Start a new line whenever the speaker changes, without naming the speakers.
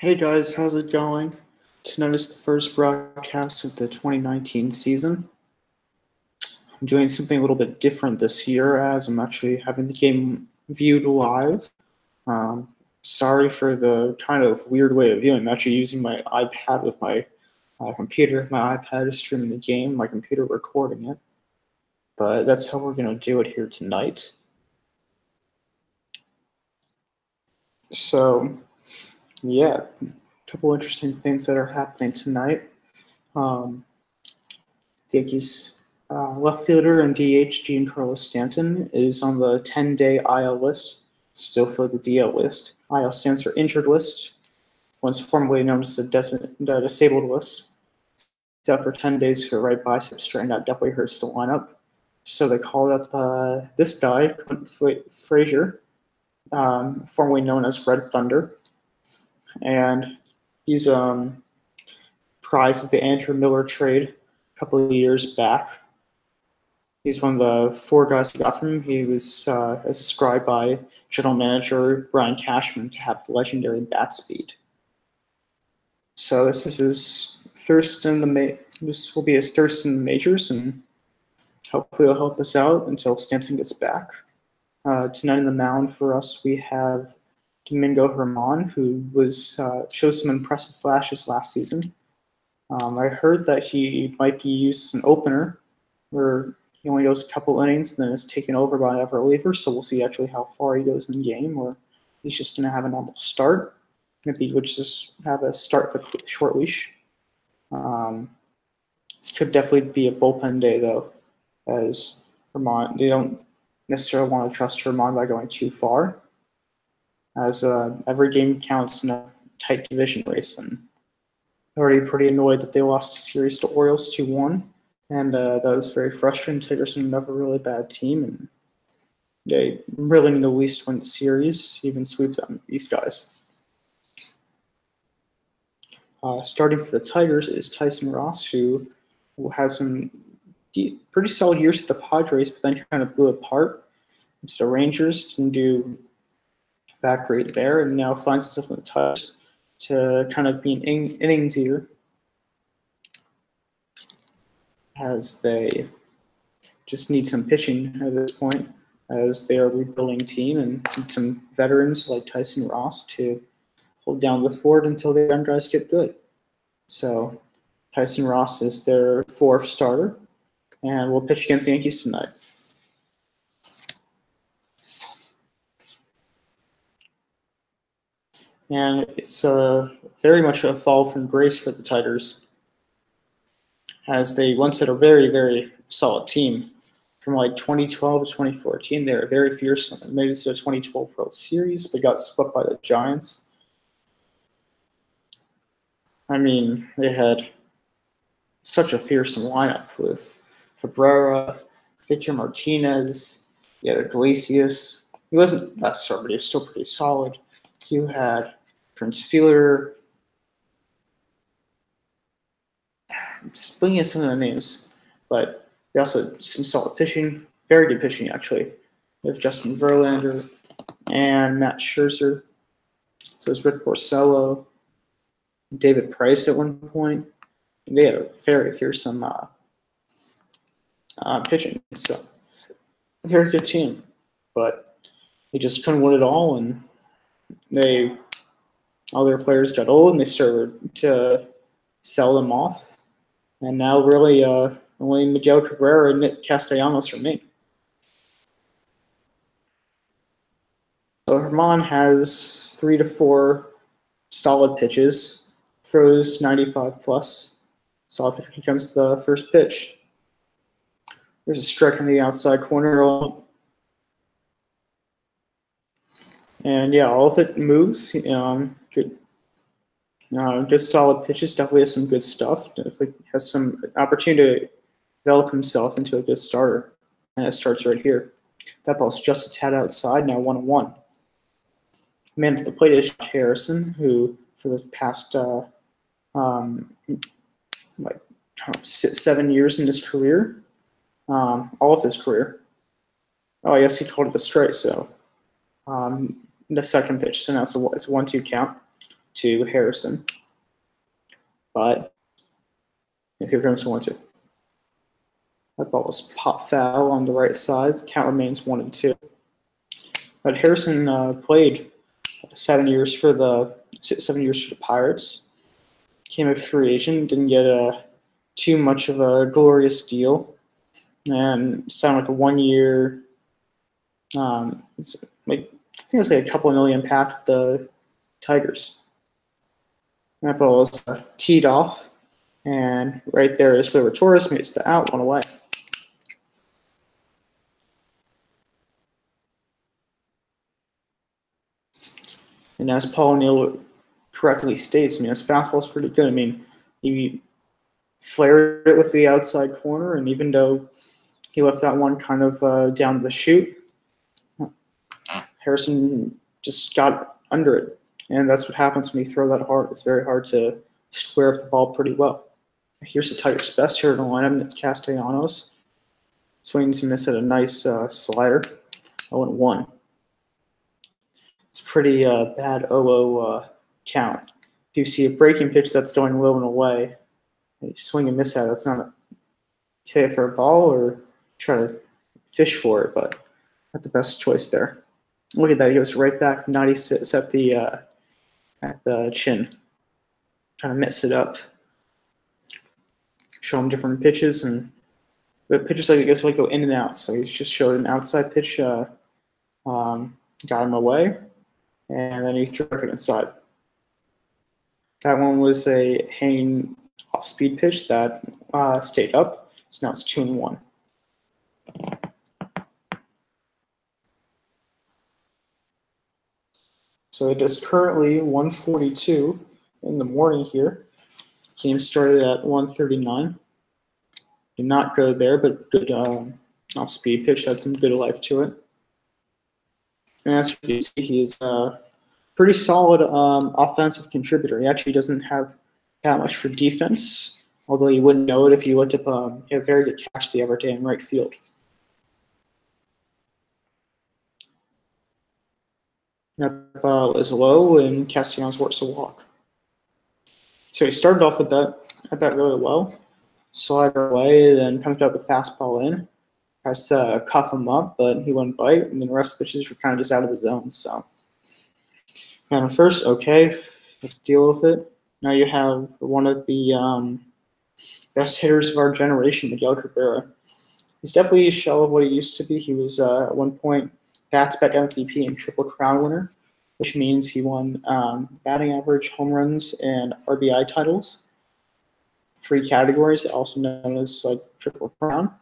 Hey guys, how's it going? Tonight is the first broadcast of the 2019 season. I'm doing something a little bit different this year as I'm actually having the game viewed live. Um, Sorry for the kind of weird way of viewing. I'm actually using my iPad with my computer. My iPad is streaming the game, my computer recording it. But that's how we're going to do it here tonight. So, yeah, a couple interesting things that are happening tonight. Yankees left fielder and DH Giancarlo Stanton is on the 10-day IL list, still for the DL list. IL stands for injured list, once formerly known as the disabled list. It's out for 10 days for right bicep strain. That definitely hurts the lineup. So they called up this guy, Quentin Frazier, formerly known as Red Thunder. And he's prize of the Andrew Miller trade a couple of years back. He's one of the four guys who got from him. He was as described by general manager Brian Cashman to have legendary bat speed. So this is his thirst in the this will be his thirst in the majors, and hopefully he'll help us out until Stanton gets back. Tonight in the mound for us we have Domingo Germán, who was showed some impressive flashes last season. I heard that he might be used as an opener, where he only goes a couple innings and then is taken over by another reliever. So we'll see actually how far he goes in the game, or he's just going to have a normal start. Maybe he would just have a start with a short leash. This could definitely be a bullpen day, though, as Vermont, they don't necessarily want to trust Vermont by going too far, as every game counts in a tight division race. And already pretty annoyed that they lost the series to Orioles 2-1. And that was very frustrating. Tigers are another really bad team, and they really need to at least win the series, even sweep them, these guys. Starting for the Tigers is Tyson Ross, who has some pretty solid years at the Padres, but then kind of blew apart. It's the Rangers, didn't do that great there, and now finds himself in the Tigers to kind of be an innings eater, as they just need some pitching at this point, as they are a rebuilding team and need some veterans like Tyson Ross to hold down the fort until the young guys get good. So Tyson Ross is their fourth starter, and will pitch against the Yankees tonight. And it's very much a fall from grace for the Tigers, as they once had a very, very solid team. From like 2012 to 2014, they were very fearsome. They made it to the 2012 World Series, but got swept by the Giants. I mean, they had such a fearsome lineup with Cabrera, Victor Martinez, you had Iglesias. He wasn't that star, but he was still pretty solid. You had Prince Fielder. I'm splitting at some of the names, but they also had some solid pitching, very good pitching actually. We have Justin Verlander and Matt Scherzer. So it's Rick Porcello, David Price at one point. They had a very fearsome pitching. So a very good team, but they just couldn't win it all, and all their players got old, and they started to sell them off. And now really only Miguel Cabrera and Nick Castellanos remain. So Germán has 3 to 4 solid pitches, throws 95 plus. Solid pitch becomes the first pitch. There's a strike in the outside corner. And yeah, all of it moves. Good solid pitches. Definitely has some good stuff. Definitely has some opportunity to develop himself into a good starter. And it starts right here. That ball's just a tad outside, now 1-1. Man to the plate is Josh Harrison, who for the past 7 years in his career, all of his career. Oh, I guess he called it a strike, so the second pitch. So now it's a 1-2 count. to Harrison. But here comes 1-2. That ball was pop foul on the right side. Count remains 1-2. But Harrison played 7 years for the Pirates. Became a free agent. Didn't get too much of a glorious deal, and signed like a 1 year. It's like I think it was like a couple of million packed with the Tigers. That ball was teed off, and right there is Gleyber Torres makes the out, 1 away. And as Paul Neal correctly states, I mean, his fastball is pretty good. I mean, he flared it with the outside corner, and even though he left that one kind of down the chute, Harrison just got under it. And that's what happens when you throw that hard. It's very hard to square up the ball pretty well. Here's the Tigers' best hitter in the lineup, and it's Castellanos. Swings and miss at a nice slider. 0-1. It's a pretty bad 0-0 count. If you see a breaking pitch that's going low and away, you swing and miss at it. That's not a hit for a ball or try to fish for it, but not the best choice there. Look at that. He goes right back. 96 at the chin. Trying to mess it up. Show him different pitches, and the pitches like go in and out. So he just showed an outside pitch, got him away, and then he threw it inside. That one was a hanging off-speed pitch that stayed up. So now it's 2-1. So it is currently 1:42 in the morning here. Game started at 1:39. Did not go there, but good off-speed pitch. Had some good life to it. And as you can see, he is a pretty solid offensive contributor. He actually doesn't have that much for defense, although you wouldn't know it if you looked up a very good catch the other day in right field. That ball is low, and Castellanos works a walk. So he started off the bet really well. Slider away, then comes out the fastball in. Tries to cuff him up, but he wouldn't bite, and then the rest of the pitches were kind of just out of the zone. So, and first, okay, let's deal with it. Now you have one of the best hitters of our generation, Miguel Cabrera. He's definitely a shell of what he used to be. He was at one point back-to-back MVP and Triple Crown winner, which means he won batting average, home runs, and RBI titles. 3 categories, also known as like Triple Crown.